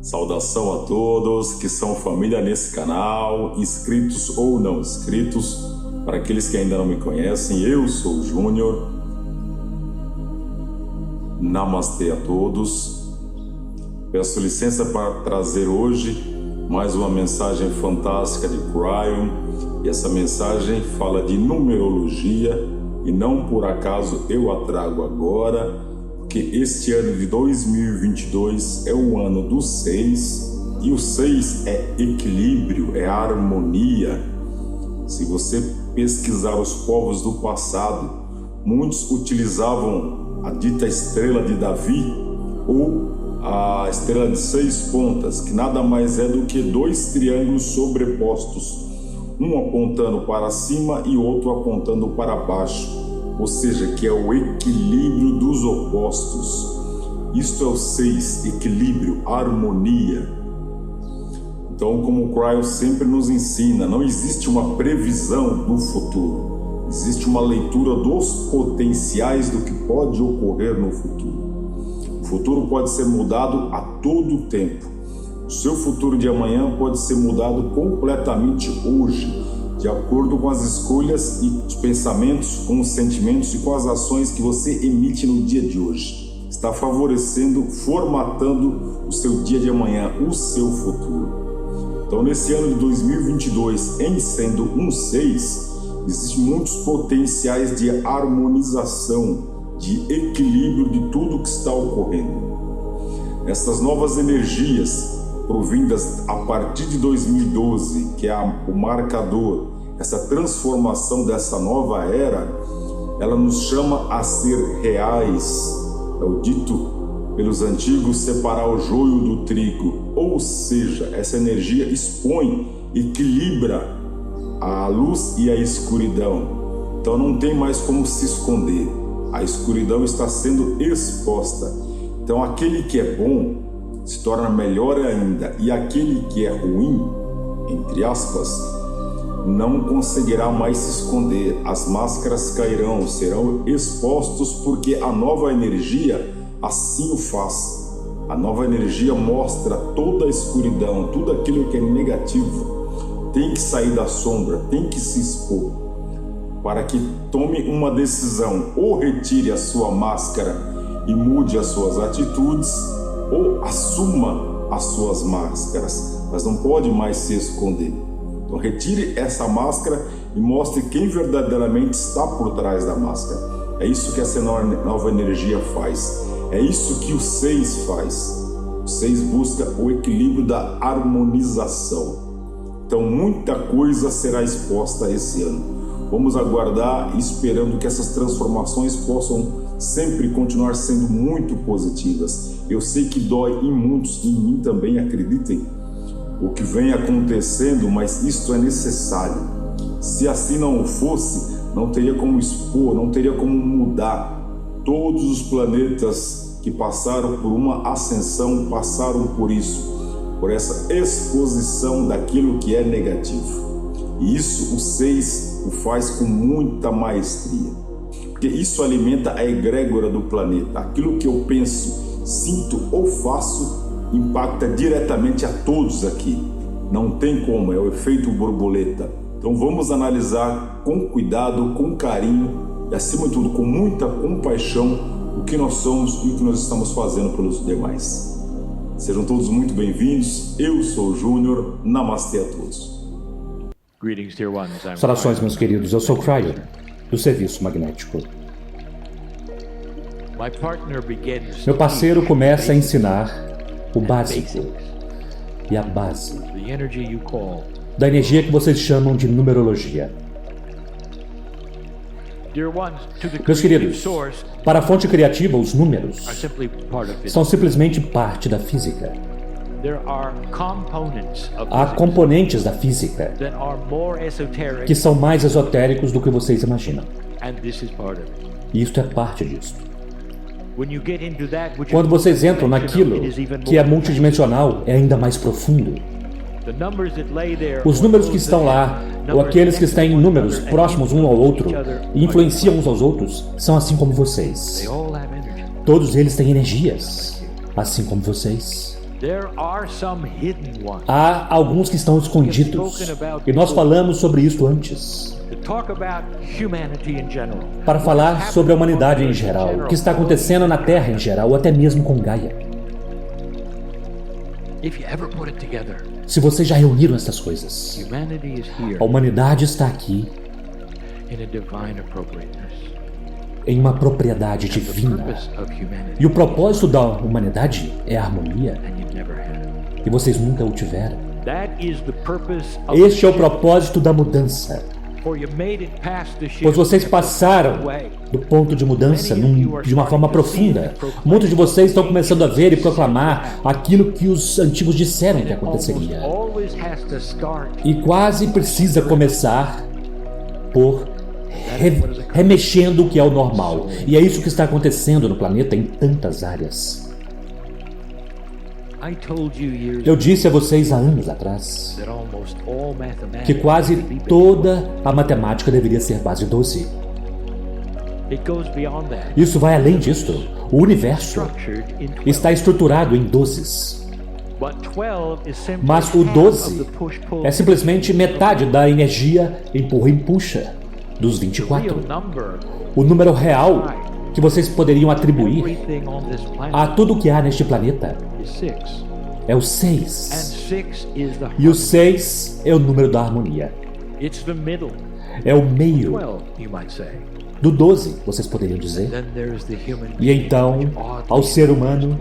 Saudação a todos que são família nesse canal, inscritos ou não inscritos. Para aqueles que ainda não me conhecem, eu sou o Júnior. Namastê a todos. Peço licença para trazer hoje mais uma mensagem fantástica de Cryon. E essa mensagem fala de numerologia e não por acaso eu a trago agora, porque este ano de 2022 é o ano do 6 e o 6 é equilíbrio, é harmonia. Se você pesquisar os povos do passado, muitos utilizavam a dita estrela de Davi ou a estrela de 6 pontas, que nada mais é do que 2 triângulos sobrepostos, um apontando para cima e outro apontando para baixo, ou seja, que é o equilíbrio dos opostos. Isto é o 6, equilíbrio, harmonia. Então, como o Cryon sempre nos ensina, não existe uma previsão do futuro, existe uma leitura dos potenciais do que pode ocorrer no futuro. O futuro pode ser mudado a todo tempo. O seu futuro de amanhã pode ser mudado completamente hoje, de acordo com as escolhas e os pensamentos, com os sentimentos e com as ações que você emite no dia de hoje. Está favorecendo, formatando o seu dia de amanhã, o seu futuro. Então, nesse ano de 2022, em sendo um 6, existem muitos potenciais de harmonização, de equilíbrio de tudo que está ocorrendo. Essas novas energias provindas a partir de 2012, que é o marcador, essa transformação dessa nova era, ela nos chama a ser reais. É o dito pelos antigos, separar o joio do trigo, ou seja, essa energia expõe, equilibra a luz e a escuridão. Então não tem mais como se esconder, a escuridão está sendo exposta. Então aquele que é bom se torna melhor ainda, e aquele que é ruim, entre aspas, não conseguirá mais se esconder. As máscaras cairão, serão expostos, porque a nova energia assim o faz. A nova energia mostra toda a escuridão, tudo aquilo que é negativo tem que sair da sombra, tem que se expor, para que tome uma decisão: ou retire a sua máscara e mude as suas atitudes, ou assuma as suas máscaras, mas não pode mais se esconder. Então retire essa máscara e mostre quem verdadeiramente está por trás da máscara. É isso que essa nova energia faz, é isso que o 6 faz. O 6 busca o equilíbrio da harmonização. Então muita coisa será exposta esse ano. Vamos aguardar, esperando que essas transformações possam sempre continuar sendo muito positivas. Eu sei que dói em muitos, e em mim também, acreditem, o que vem acontecendo, mas isto é necessário. Se assim não fosse, não teria como expor, não teria como mudar. Todos os planetas que passaram por uma ascensão passaram por isso, por essa exposição daquilo que é negativo. E isso o 6 o faz com muita maestria, porque isso alimenta a egrégora do planeta. Aquilo que eu penso, sinto ou faço impacta diretamente a todos aqui. Não tem como, é o efeito borboleta. Então vamos analisar com cuidado, com carinho e, acima de tudo, com muita compaixão o que nós somos e o que nós estamos fazendo pelos demais. Sejam todos muito bem-vindos. Eu sou o Júnior. Namastê a todos. Saudações, meus queridos. Eu sou Cryon, do Serviço Magnético. Meu parceiro começa a ensinar o básico e a base da energia que vocês chamam de numerologia. Meus queridos, para a fonte criativa, os números são simplesmente parte da física. Há componentes da física que são mais esotéricos do que vocês imaginam. E isto é parte disso. Quando vocês entram naquilo que é multidimensional, é ainda mais profundo. Os números que estão lá, ou aqueles que têm números próximos um ao outro e influenciam uns aos outros, são assim como vocês. Todos eles têm energias, assim como vocês. Há alguns que estão escondidos, e nós falamos sobre isso antes. Para falar sobre a humanidade em geral, o que está acontecendo na Terra em geral, ou até mesmo com Gaia. Se vocês já reuniram essas coisas, a humanidade está aqui em uma propriedade divina. E o propósito da humanidade é a harmonia. E vocês nunca o tiveram. Este é o propósito da mudança. Pois vocês passaram do ponto de mudança de uma forma profunda. Muitos de vocês estão começando a ver e proclamar aquilo que os antigos disseram que aconteceria. E quase precisa começar por remexendo o que é o normal. E é isso que está acontecendo no planeta em tantas áreas. Eu disse a vocês há anos atrás que quase toda a matemática deveria ser base 12. Isso vai além disto. O universo está estruturado em 12s. Mas o 12 é simplesmente metade da energia empurra e puxa dos 24. O número real que vocês poderiam atribuir a tudo o que há neste planeta é o 6. E o 6 é o número da harmonia. É o meio do 12, vocês poderiam dizer. E então, ao ser humano,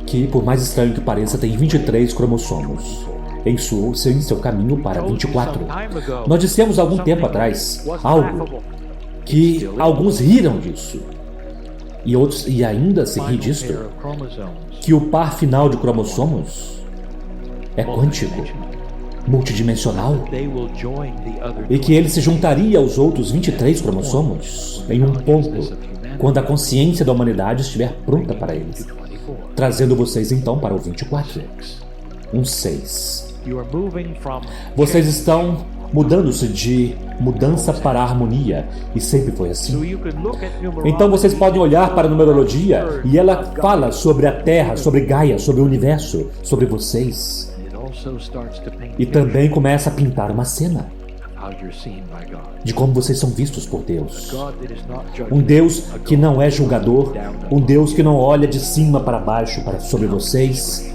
que por mais estranho que pareça, tem 23 cromossomos em seu caminho para 24. Nós dissemos há algum tempo atrás algo que alguns riram disso, e outros ainda se ri disto, que o par final de cromossomos é quântico, multidimensional, e que ele se juntaria aos outros 23 cromossomos em um ponto, quando a consciência da humanidade estiver pronta para eles, trazendo vocês então para o 24, um 6. Vocês estão mudando-se de mudança para harmonia, e sempre foi assim. Então vocês podem olhar para a numerologia e ela fala sobre a Terra, sobre Gaia, sobre o universo, sobre vocês. E também começa a pintar uma cena de como vocês são vistos por Deus. Um Deus que não é julgador, um Deus que não olha de cima para baixo sobre vocês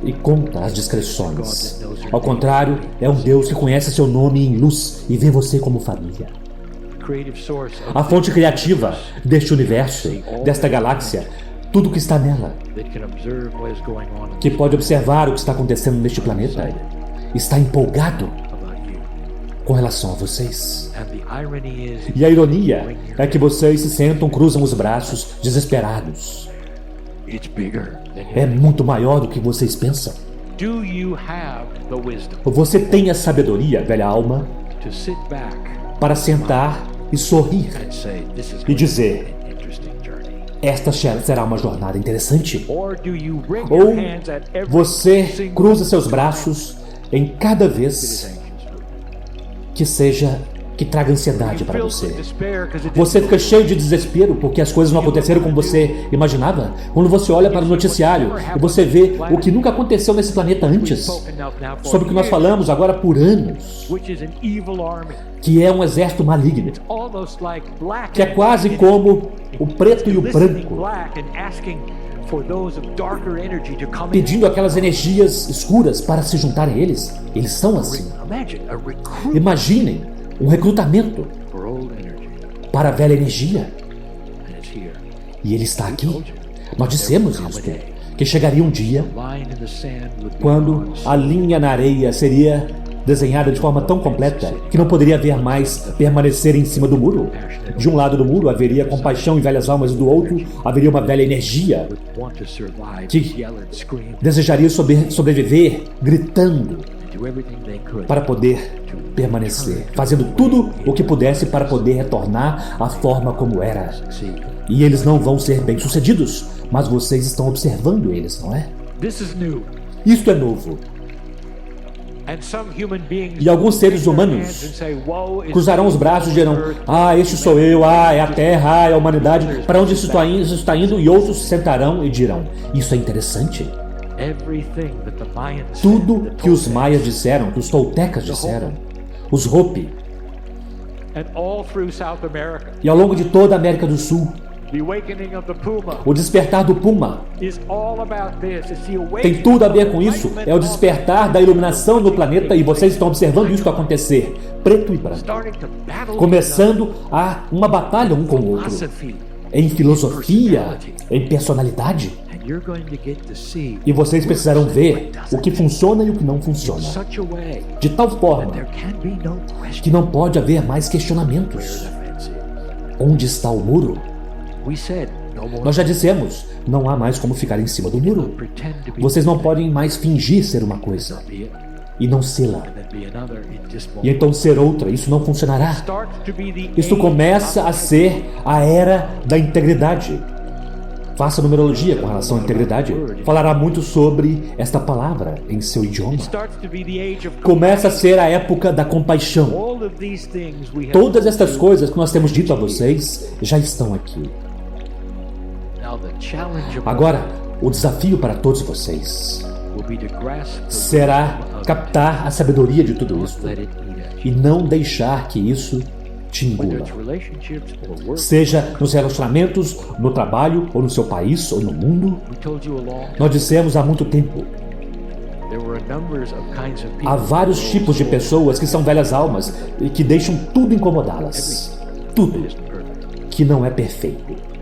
e conta as discreções. Ao contrário, é um Deus que conhece seu nome em luz e vê você como família. A fonte criativa deste universo, desta galáxia, tudo que está nela, que pode observar o que está acontecendo neste planeta, está empolgado com relação a vocês. E a ironia é que vocês se sentam, cruzam os braços, desesperados. É muito maior do que vocês pensam. Você tem a sabedoria, velha alma, para sentar e sorrir e dizer: esta será uma jornada interessante? Ou você cruza seus braços em cada vez que traga ansiedade para você. Você fica cheio de desespero porque as coisas não aconteceram como você imaginava. Quando você olha para o noticiário e você vê o que nunca aconteceu nesse planeta antes, sobre o que nós falamos agora por anos, que é um exército maligno, que é quase como o preto e o branco, pedindo aquelas energias escuras para se juntarem a eles. Eles são assim. Imaginem um recrutamento para a velha energia. E ele está aqui. Nós dissemos isso, que chegaria um dia quando a linha na areia seria desenhada de forma tão completa que não poderia haver mais permanecer em cima do muro. De um lado do muro haveria compaixão e velhas almas, e do outro haveria uma velha energia que desejaria sobreviver gritando para poder permanecer, fazendo tudo o que pudesse para poder retornar à forma como era. E eles não vão ser bem-sucedidos, mas vocês estão observando eles, não é? Isto é novo. E alguns seres humanos cruzarão os braços e dirão: este sou eu, é a Terra, é a humanidade, para onde isso está indo? E outros se sentarão e dirão: isso é interessante. Tudo que os maias disseram, que os toltecas disseram, os Hopi, e ao longo de toda a América do Sul, o despertar do Puma tem tudo a ver com isso. É o despertar da iluminação no planeta, e vocês estão observando isso acontecer, preto e branco, começando a uma batalha um com o outro, em filosofia, em personalidade. E vocês precisarão ver o que funciona e o que não funciona, de tal forma que não pode haver mais questionamentos. Onde está o muro? Nós já dissemos, não há mais como ficar em cima do muro. Vocês não podem mais fingir ser uma coisa e não sê-la, e então ser outra. Isso não funcionará. Isso começa a ser a era da integridade. Faça numerologia com relação à integridade. Falará muito sobre esta palavra em seu idioma. Começa a ser a época da compaixão. Todas estas coisas que nós temos dito a vocês já estão aqui. Agora, o desafio para todos vocês será captar a sabedoria de tudo isso e não deixar que isso te engula. Seja nos relacionamentos, no trabalho, ou no seu país, ou no mundo. Nós dissemos há muito tempo: há vários tipos de pessoas que são velhas almas e que deixam tudo incomodá-las. Tudo que não é perfeito.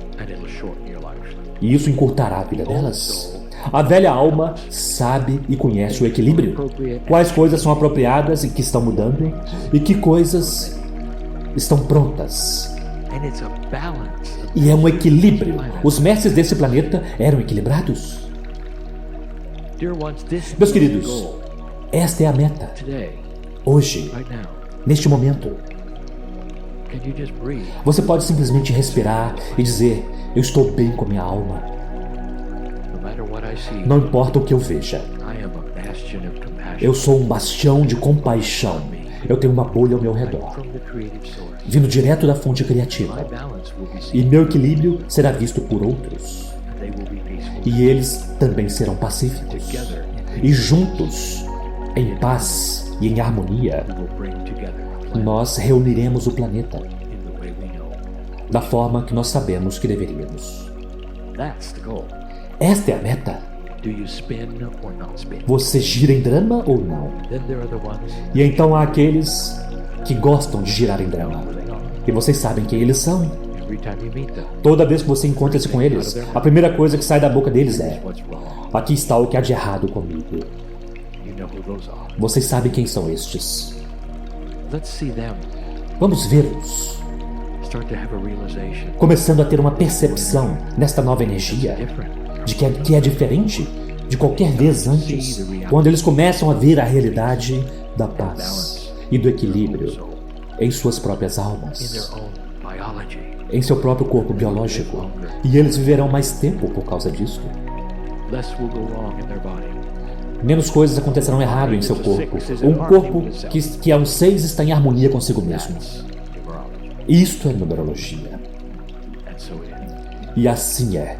E isso encurtará a vida delas. A velha alma sabe e conhece o equilíbrio. Quais coisas são apropriadas e que estão mudando, e que coisas estão prontas. E é um equilíbrio. Os mestres desse planeta eram equilibrados. Meus queridos, esta é a meta. Hoje, neste momento, você pode simplesmente respirar e dizer: eu estou bem com a minha alma. Não importa o que eu veja, eu sou um bastião de compaixão. Eu tenho uma bolha ao meu redor, vindo direto da fonte criativa. E meu equilíbrio será visto por outros. E eles também serão pacíficos. E juntos, em paz e em harmonia, nós reuniremos o planeta da forma que nós sabemos que deveríamos. Esta é a meta. Você gira em drama ou não? E então há aqueles que gostam de girar em drama. E vocês sabem quem eles são. Toda vez que você encontra-se com eles, a primeira coisa que sai da boca deles é: aqui está o que há de errado comigo. Vocês sabem quem são estes. Vamos vê-los começando a ter uma percepção nesta nova energia de que é diferente de qualquer vez antes, quando eles começam a ver a realidade da paz e do equilíbrio em suas próprias almas, em seu próprio corpo biológico, e eles viverão mais tempo por causa disso. Menos coisas acontecerão errado em seu corpo. Um corpo que aos 6 está em harmonia consigo mesmo. Isto é numerologia. E assim é.